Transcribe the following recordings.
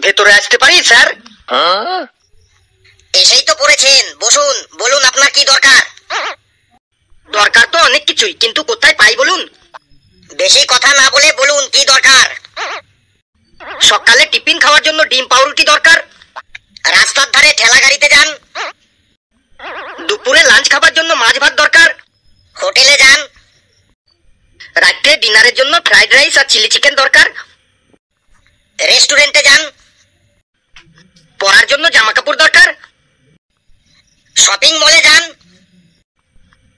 ভেতরে আসতে পারি স্যার? এসেই তো পড়েছেন, বসুন। বলুন আপনার কি দরকার? দরকার তো অনেক কিছুই, কিন্তু কোথায় পাই বলুন? বেশি কথা না বলে বলুন কি দরকার। সকালে টিফিন খাওয়ার জন্য ডিম পাউরুটি দরকার। রাস্তার ধারে ঠেলা গাড়িতে যান। দুপুরে লাঞ্চ খাবার জন্য মাছ ভাত দরকার। হোটেলে যান। রাত্রে ডিনারের জন্য ফ্রাইড রাইস আর চিলি চিকেন দরকার। রেস্টুরেন্টে যান। পরার জন্য জামা কাপড় দরকার। শপিং মলে যান।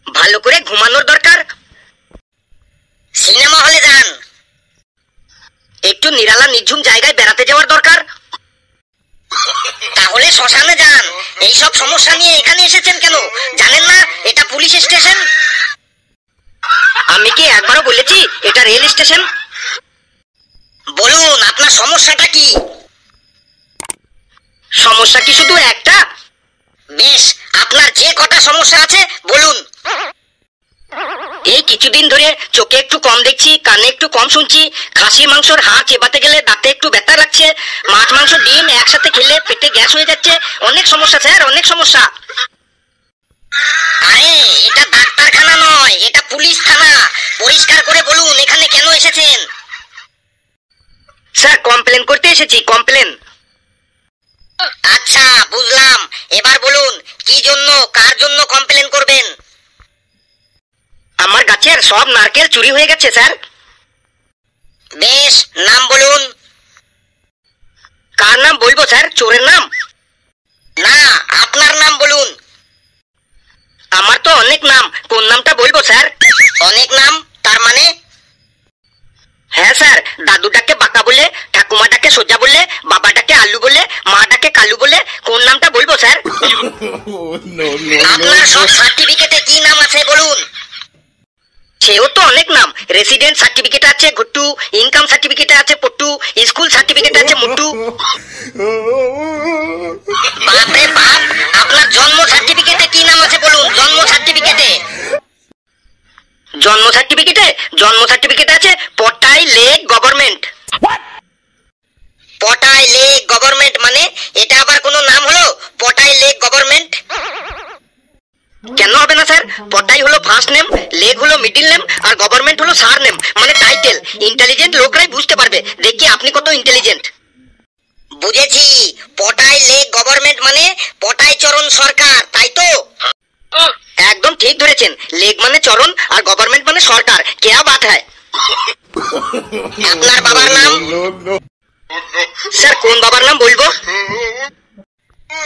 ভালো করে ঘুমানোর দরকার। সিনেমা হলে যান। একটু নিরালা নিঝুম জায়গায় বেড়াতে যাওয়ার দরকার। তাহলে শ্মশানে যান। এইসব সমস্যা নিয়ে এখানে এসেছেন কেন? জানেন না এটা পুলিশ স্টেশন? আমি কি একবারও বলেছি এটা রেল স্টেশন? বলুন আপনার সমস্যাটা কি? সমস্যা কি শুধু একটা? বেশ, আপনার যে কটা সমস্যা আছে বলুন। এই কিছুদিন ধরে চোখে একটু কম দেখছি, কানে একটু কম শুনছি, খাসির মাংসর হাড় চেবাতে গেলে দাঁতে একটু ব্যথা লাগছে, মাছ মাংস ডিম একসাথে খেলে পেটে গ্যাস হয়ে যাচ্ছে। অনেক সমস্যা স্যার, অনেক সমস্যা। আরে এটা ডাক্তারখানা নয়, এটা পুলিশ থানা। পরিষ্কার করে বলুন এখানে কেন এসেছেন? স্যার কমপ্লেন করতে এসেছি, কমপ্লেন। আচ্ছা বুঝলাম। এবার বলুন কি জন্য, কার জন্য কমপ্লেন করবেন? আমার গাছের সব নারকেল চুরি হয়ে গেছে স্যার। বেশ, নাম বলুন। কার নাম বলবো স্যার? চোরের নাম? না, আপনার নাম বলুন। আমার তো অনেক নাম, কোন নামটা বলবো স্যার? অনেক নাম তার মানে? হ্যাঁ স্যার, দাদুটাকে বাঁকা বলে, ঠাকুমাটাকে সোজা বলে, বাবাটাকে আলু বলে, মাটাকে কালু বলে। কোন নামটা বলবো স্যার? আপনার সব সার্টিফিকেটে কি নাম আছে বলুন। সেও তো অনেক নাম। রেসিডেন্ট সার্টিফিকেট আছে ঘুট্টু, ইনকাম সার্টিফিকেট আছে পট্টু, স্কুল সার্টিফিকেট আছে মুট্টু। বাপরে বাপ, আপনার জন্ম সার্টিফিকেটে কি নাম আছে বলুন। জন্ম সার্টিফিকেটে? জন্ম সার্টিফিকেটে? জন্ম সার্টিফিকেট আছে পটাই লেক গভর্নমেন্ট। পটাই লেক গভর্নমেন্ট মানে? এটা আবার কোনো নাম হলো? পটাই লেক গভর্নমেন্ট? কেন হবে না স্যার? পটাই হলো ফার্স্ট নেম, লেক হলো মিডিল নেম, আর গভর্নমেন্ট হলো সার নেম মানে টাইটেল। ইন্টেলিজেন্ট লোকরাই বুঝতে পারবে। দেখি আপনি কত ইন্টেলিজেন্ট। বুঝেছি, পটাই লেক গভর্নমেন্ট মানে পটাই চরণ সরকার, তাই তো? একদম ঠিক ধরেছেন। লেক মানে চরণ আর গভর্নমেন্ট মানে সরকার। কেয়া বাত হ্যায়। আপনার বাবার নাম? স্যার কোন বাবার নাম বলবো?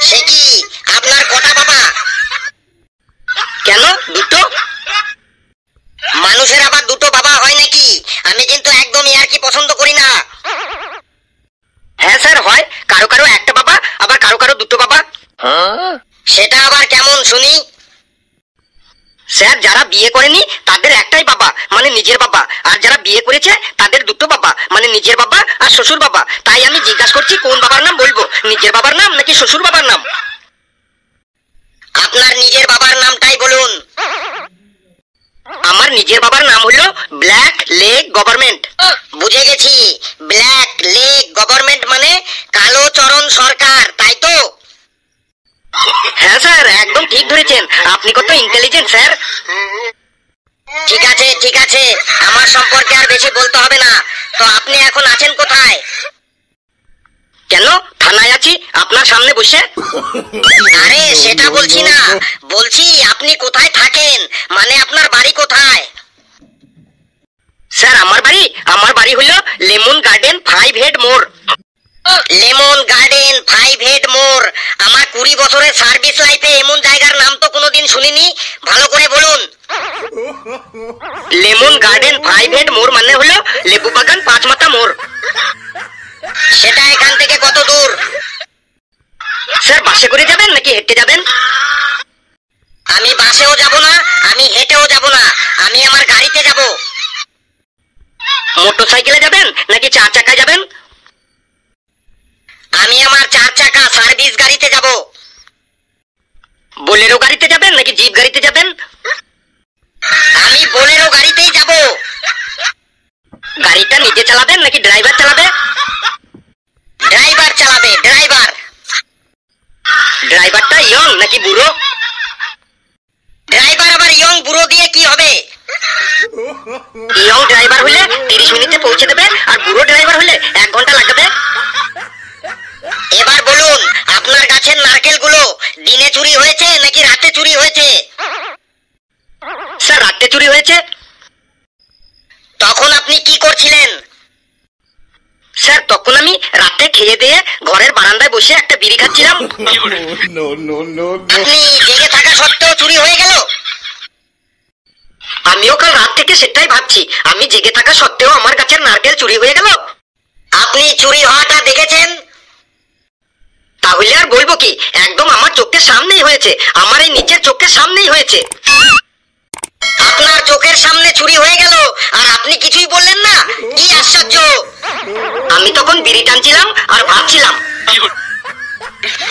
সে কি, আপনার কটা বাবা? কেন দুটো? মানুষের আবার দুটো বাবা হয় নাকি? আমি কিন্তু একদম ইয়ার্কি পছন্দ করি না। হ্যাঁ স্যার হয়, কারো কারো একটা বাবা, আবার কারো কারো দুটো বাবা। সেটা আবার কেমন শুনি? স্যার যারা বিয়ে করেনি তাদের একটাই বাবা মানে নিজের বাবা, আর যারা বিয়ে করেছে তাদের দুটো বাবা মানে নিজের বাবা আর শ্বশুর বাবা। তাই আমি জিজ্ঞাসা করছি কোন বাবার নাম বলবো, নিজের বাবার নাম নাকি শ্বশুর বাবার নাম? আপনার নিজের বাবার নামটাই বলুন। আমার নিজের বাবার নাম হলো ব্ল্যাক লেক গভর্নমেন্ট। বুঝে গেছি, ব্ল্যাক লেক গভর্নমেন্ট মানে কালো চরণ সরকার, তাই তো? হ্যাঁ স্যার একদম ঠিক ধরেছেন। আপনি কত ইন্টেলিজেন্ট স্যার। ঠিক আছে ঠিক আছে, আমার সম্পর্কে আর বেশি বলতে হবে না। তো আপনি এখন আছেন কোথায়? কেন, থানায় আছি আপনার সামনে বসে। আরে সেটা বলছি না, বলছি আপনি কোথায় থাকেন, মানে আপনার বাড়ি কোথায়? স্যার আমার বাড়ি হলো লেমন গার্ডেন 5 হেড মোড়। লেমন গার্ডেন 5 হেড মোড়? আমার 20 বছরের সার্ভিস লাইফে এমন জায়গার নাম তো কোনোদিন শুনিনি। ভালো করে বলুন। লেমন গার্ডেন 5 হেড মোড় মানে হলো লেবু বাগান 5 মাথা মোড়। সেটা এখান থেকে কত দূর? স্যার বাসে করে যাবেন নাকি হেঁটে যাবেন? আমি বাসেও যাব না, আমি হেঁটেও যাব না, আমি আমার গাড়িতে যাব। মোটর সাইকেলে যাবেন নাকি 4 চাকায় যাবেন? আমি আমার 4 চাকা সার্ভিস গাড়িতে যাব। বোলেরো গাড়িতে যাবেন নাকি জিপ গাড়িতে যাবেন? আমি বোলেরো গাড়িতেই যাব। গাড়িটা নিজে চালাবেন নাকি ড্রাইভার চালাবে? ড্রাইভার চালাবে। ড্রাইভারটা ইয়ং নাকি বুড়ো? ড্রাইভার আবার ইয়ং বুড়ো দিয়ে কি হবে? ইয়ং ড্রাইভার হলে 30 মিনিটে পৌঁছে দেবে, আর বুড়ো ড্রাইভার হলে 1 ঘন্টা লাগাবে। এবার বলুন, আপনার গাছের নারকেলগুলো দিনে চুরি হয়েছে নাকি রাতে চুরি হয়েছে? স্যার রাতে চুরি হয়েছে। তখন আপনি কি করছিলেন? স্যার তখন আমি রাতে খেয়ে দিয়ে ঘরের বারান্দায় বসে একটা বিড়ি খাচ্ছিলাম। আপনি জেগে থাকা সত্ত্বেও চুরি হয়ে গেল? আমিও কাল রাত থেকে সেটাই ভাবছি, আমি জেগে থাকা সত্ত্বেও আমার গাছের নারকেল চুরি হয়ে গেল। আপনি চুরি হওয়াটা দেখেছেন? তাহলে আর বলবো কি, একদম আমার চোখের সামনেই হয়েছে, আমার এই নিচের চোখের সামনেই হয়েছে। আপনার চোখের সামনে চুরি হয়ে গেল আর আপনি কিছুই বললেন না? কি আশ্চর্য! আমি তখন বিড়ি টানছিলাম আর ভাবছিলাম।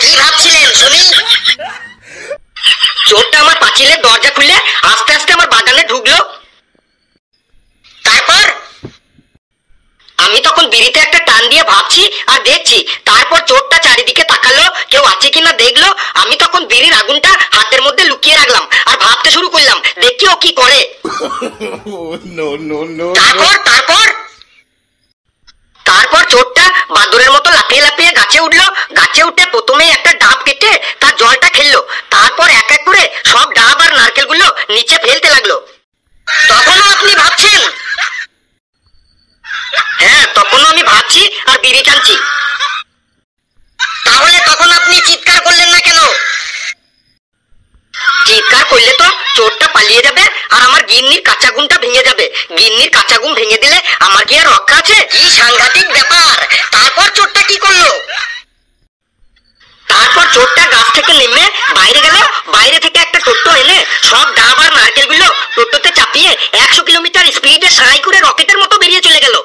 কি ভাবছিলেন শুনি? চোরটা আমার পাঁচিলের দরজা খুলে আস্তে আস্তে আমার বাগানে ঢুকলো। তারপর? আমি তখন বিড়িতে একটা টান দিয়ে ভাবছি আর দেখছি। তারপর চোরটা চারিদিকে তাকালো, কেউ আছে কিনা দেখলো। আমি তখন বিড়ির আগুনটা হাতের মধ্যে লুকিয়ে রাখলাম আর ভাবতে শুরু করলাম, দেখি ও কি করে। তারপর তারপর তারপর চোরটা বাদুরের মতো লাফিয়ে লাফিয়ে গাছে উঠলো। গাছে উঠে প্রথমে একটা ডাব কেটে তার জলটা খেললো। তারপর এক এক করে সব ডাব আর নারকেলগুলো নিচে ফেলতে লাগলো। তখনও আপনি ভাবছেন? হ্যাঁ, তখনও আমি ভাবছি আর বিড়ি টানছি। তাহলে তখন আপনি চিৎকার করলেন না কেন? চিৎকার করলে তো চোরটা পালিয়ে যাবে আর আমার গিন্নির কাঁচা ঘুমটা ভেঙে যাবে। গিন্নির কাঁচা ঘুম ভেঙে দিলে আমার কি আর রক্ষা আছে? কি সাংঘাতিক ব্যাপার! তারপর চোরটা কি করলো? তারপর চোরটা গাছ থেকে নেমে বাইরে গেল। বাইরে থেকে একটা টোটো এনে সব ডাব আর নারকেলগুলো টোটোতে চাপিয়ে 100 কিলোমিটার স্পিডে সাঁই করে রকেটের মতো বেরিয়ে চলে গেল।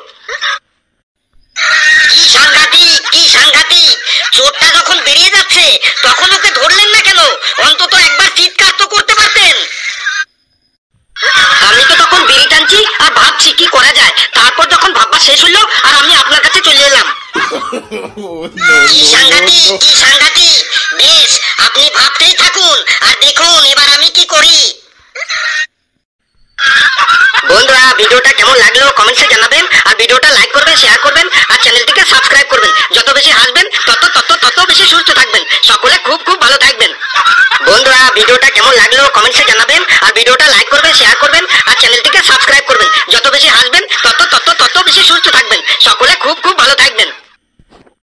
কি সাংঘাতিক, কি সাংঘাতিক! চোরটা যখন বেরিয়ে যাচ্ছে তখন ওকে ধরলেন না কেন? অন্তত একবার চিৎকার তো করতে পারতেন। আমি তো তখন বিড়ি টানছি আর ভাবছি কি করা যায়। তারপর যখন ভাববা শেষ হলো আর আমি আপনার কাছে চলে এলাম। কি সাংঘাতিক, কি সাংঘাতিক! বেশ, আপনি ভাবতেই থাকুন আর দেখুন এবার আমি কি করি। বন্ধুরা, ভিডিওটা কেমন লাগলো কমেন্টসে জানাবেন, আর ভিডিওটা লাইক করবেন, শেয়ার করবেন, আর চ্যানেলটিকে সাবস্ক্রাইব করবেন। যত বেশি হাসবেন তত বেশি সুস্থ থাকবেন। সকলে খুব খুব ভালো থাকবেন। বন্ধুরা, ভিডিওটা কেমন লাগলো কমেন্টসে জানাবেন, আর ভিডিওটা লাইক করবেন, শেয়ার করবেন, আর চ্যানেলটিকে সাবস্ক্রাইব করবেন। যত বেশি হাসবেন তত বেশি সুস্থ থাকবেন। সকলে খুব খুব ভালো থাকবেন।